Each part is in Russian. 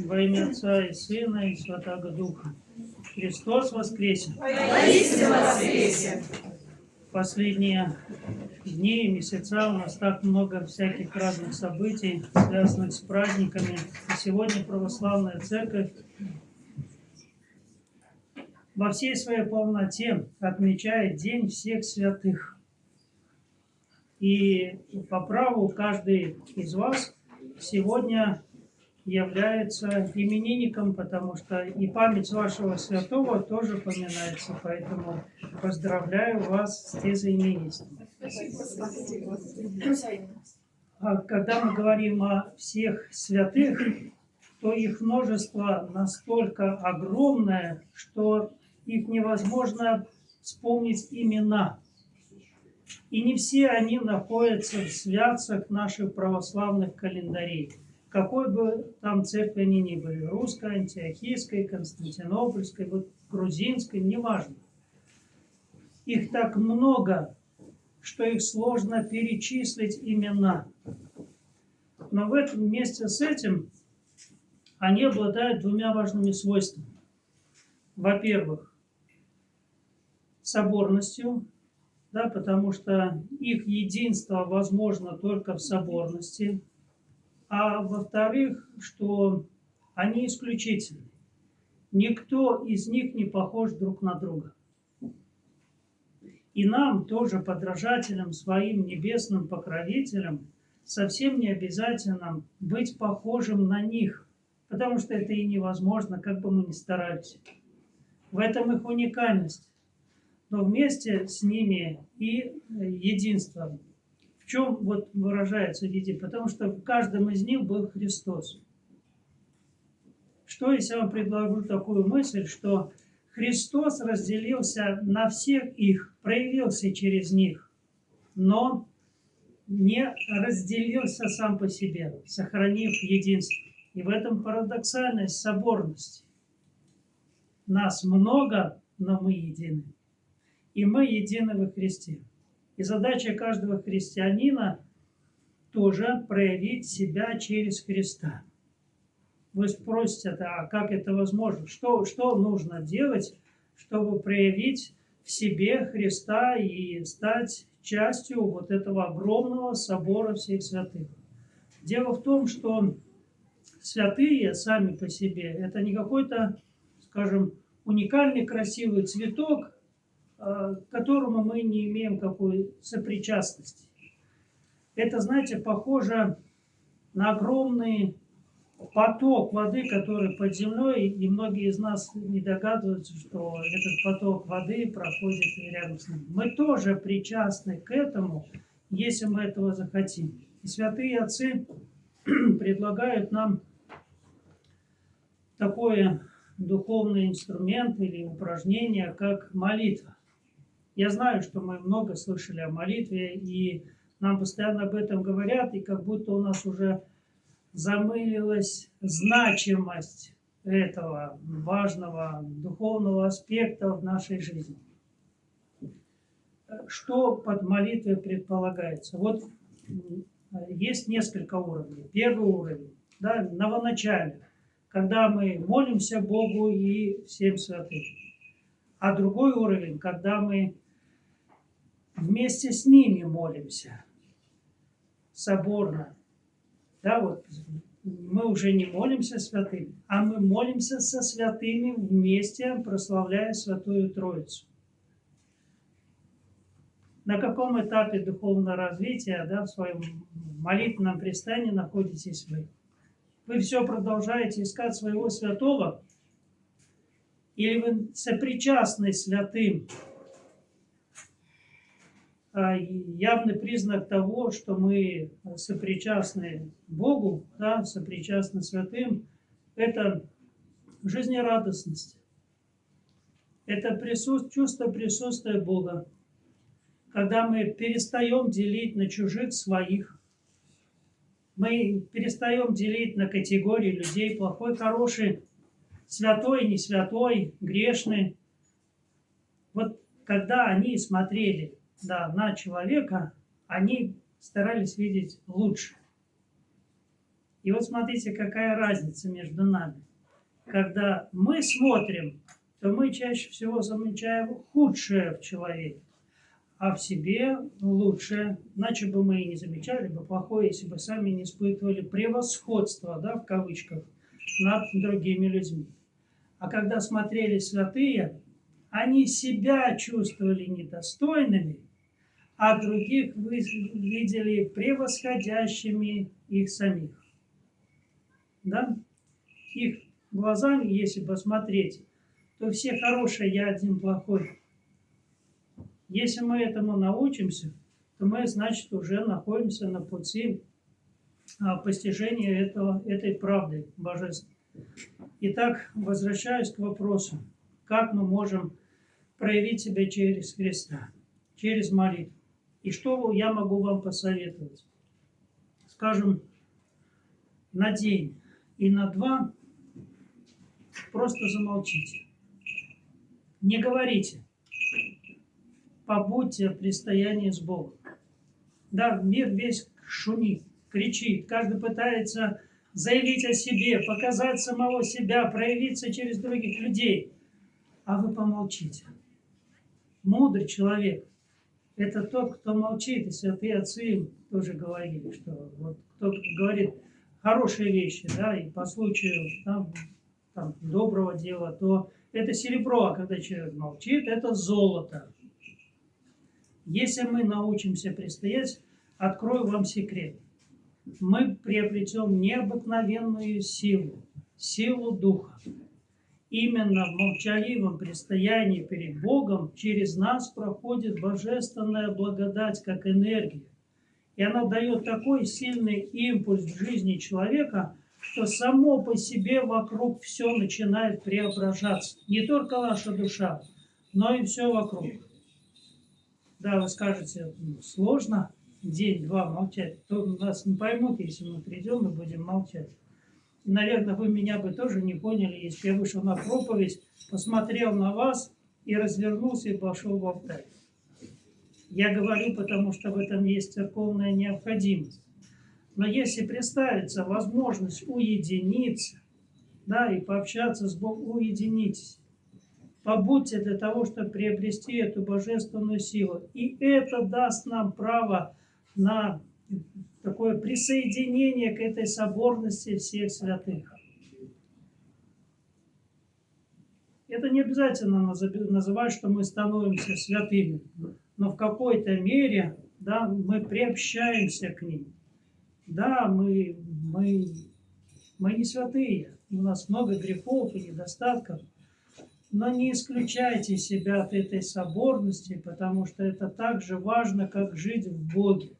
Во имя Отца и Сына и Святаго Духа. Христос воскресе! Воистину воскресе! Последние дни и месяца у нас так много всяких разных событий, связанных с праздниками. И сегодня православная церковь во всей своей полноте отмечает День всех святых. И по праву каждый из вас сегодня является именинником, потому что и память вашего святого тоже поминается. Поэтому поздравляю вас с тезаименинством. А когда мы говорим о всех святых, то их множество настолько огромное, что их невозможно вспомнить имена. И не все они находятся в святцах наших православных календарей. Какой бы там церкви они ни были, русской, антиохийской, константинопольской, вот грузинской, неважно. Их так много, что их сложно перечислить имена. Но в этом вместе с этим они обладают двумя важными свойствами. Во-первых, соборностью, да, потому что их единство возможно только в соборности. А во-вторых, что они исключительны. Никто из них не похож друг на друга. И нам тоже, подражателям, своим небесным покровителям, совсем не обязательно быть похожим на них, потому что это и невозможно, как бы мы ни старались. В этом их уникальность. Но вместе с ними и единство. В чем вот выражается единство? Потому что в каждом из них был Христос. Что, если я вам предложу такую мысль, что Христос разделился на всех их, проявился через них, но не разделился сам по себе, сохранив единство. И в этом парадоксальность соборности. Нас много, но мы едины. И мы едины во Христе. И задача каждого христианина тоже проявить себя через Христа. Вы спросите, а как это возможно? Что нужно делать, чтобы проявить в себе Христа и стать частью вот этого огромного собора всех святых? Дело в том, что святые сами по себе – это не какой-то, скажем, уникальный красивый цветок, к которому мы не имеем какой сопричастности. Это, знаете, похоже на огромный поток воды, который под землей, и многие из нас не догадываются, что этот поток воды проходит рядом с нами. Мы тоже причастны к этому, если мы этого захотим. И святые отцы предлагают нам такой духовный инструмент или упражнение, как молитва. Я знаю, что мы много слышали о молитве, и нам постоянно об этом говорят, и как будто у нас уже замылилась значимость этого важного духовного аспекта в нашей жизни. Что под молитвой предполагается? Вот есть несколько уровней. Первый уровень, да, новоначальный, когда мы молимся Богу и всем святым. А другой уровень, когда мы вместе с ними молимся, соборно. Да, вот мы уже не молимся святым, а мы молимся со святыми вместе, прославляя Святую Троицу. На каком этапе духовного развития, да, в своем молитвенном пристании находитесь вы? Вы все продолжаете искать своего святого? Или вы сопричастны святым? Явный признак того, что мы сопричастны Богу, да, сопричастны святым, это жизнерадостность. Это чувство присутствия Бога. Когда мы перестаем делить на чужих своих, мы перестаем делить на категории людей: плохой, хороший, святой, не святой, грешный. Вот когда они смотрели, да, на человека, они старались видеть лучше. И вот смотрите, какая разница между нами. Когда мы смотрим, то мы чаще всего замечаем худшее в человеке, а в себе лучшее. Иначе бы мы и не замечали бы плохое, если бы сами не испытывали превосходство, да, в кавычках, над другими людьми. А когда смотрели святые, они себя чувствовали недостойными, а других видели превосходящими их самих. Да? Их глазами, если посмотреть, то все хорошие, я один плохой. Если мы этому научимся, то мы, значит, уже находимся на пути постижения этой правды божественной. Итак, возвращаюсь к вопросу, как мы можем проявить себя через Христа, через молитву. И что я могу вам посоветовать? Скажем, на день и на два просто замолчите. Не говорите. Побудьте в предстоянии с Богом. Да, мир весь шумит, кричит, каждый пытается заявить о себе, показать самого себя, проявиться через других людей. А вы помолчите. Мудрый человек – это тот, кто молчит. И святые отцы тоже говорили, что вот кто говорит хорошие вещи, да, и по случаю там, доброго дела, то это серебро, а когда человек молчит, это золото. Если мы научимся предстоять, открою вам секрет. Мы приобретем необыкновенную силу, силу Духа. Именно в молчаливом предстоянии перед Богом через нас проходит божественная благодать, как энергия. И она дает такой сильный импульс в жизни человека, что само по себе вокруг все начинает преображаться. Не только наша душа, но и все вокруг. Да, вы скажете, сложно день-два молчать. То нас не поймут, если мы придем и будем молчать. Наверное, вы меня бы тоже не поняли, если я вышел на проповедь, посмотрел на вас и развернулся и пошел в алтарь. Я говорю, потому что в этом есть церковная необходимость. Но если представится возможность уединиться, да, и пообщаться с Богом, уединитесь. Побудьте для того, чтобы приобрести эту божественную силу. И это даст нам право на такое присоединение к этой соборности всех святых. Это не обязательно называть, что мы становимся святыми, но в какой-то мере, да, мы приобщаемся к ним. Да, мы не святые, у нас много грехов и недостатков, но не исключайте себя от этой соборности, потому что это так же важно, как жить в Боге.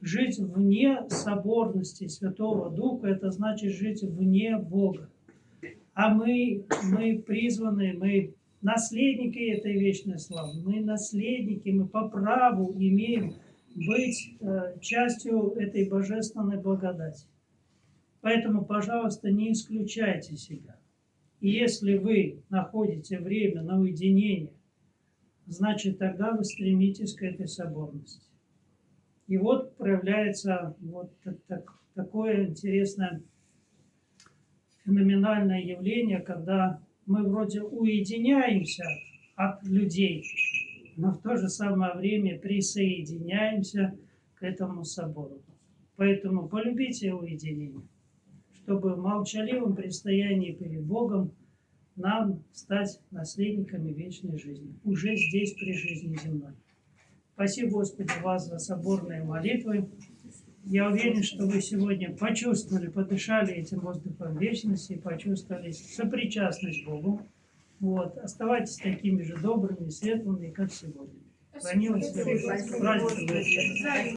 Жить вне соборности Святого Духа – это значит жить вне Бога. А мы призваны, мы наследники этой вечной славы. Мы наследники, мы по праву имеем быть частью этой божественной благодати. Поэтому, пожалуйста, не исключайте себя. И если вы находите время на уединение, значит, тогда вы стремитесь к этой соборности. И вот проявляется вот такое интересное феноменальное явление, когда мы вроде уединяемся от людей, но в то же самое время присоединяемся к этому собору. Поэтому полюбите уединение, чтобы в молчаливом предстоянии перед Богом нам стать наследниками вечной жизни, уже здесь при жизни земной. Спасибо, Господи, вас за соборные молитвы. Я уверен, что вы сегодня почувствовали, подышали этим воздухом вечности, почувствовали сопричастность к Богу. Вот. Оставайтесь такими же добрыми, светлыми, как сегодня. Хранилось праздник.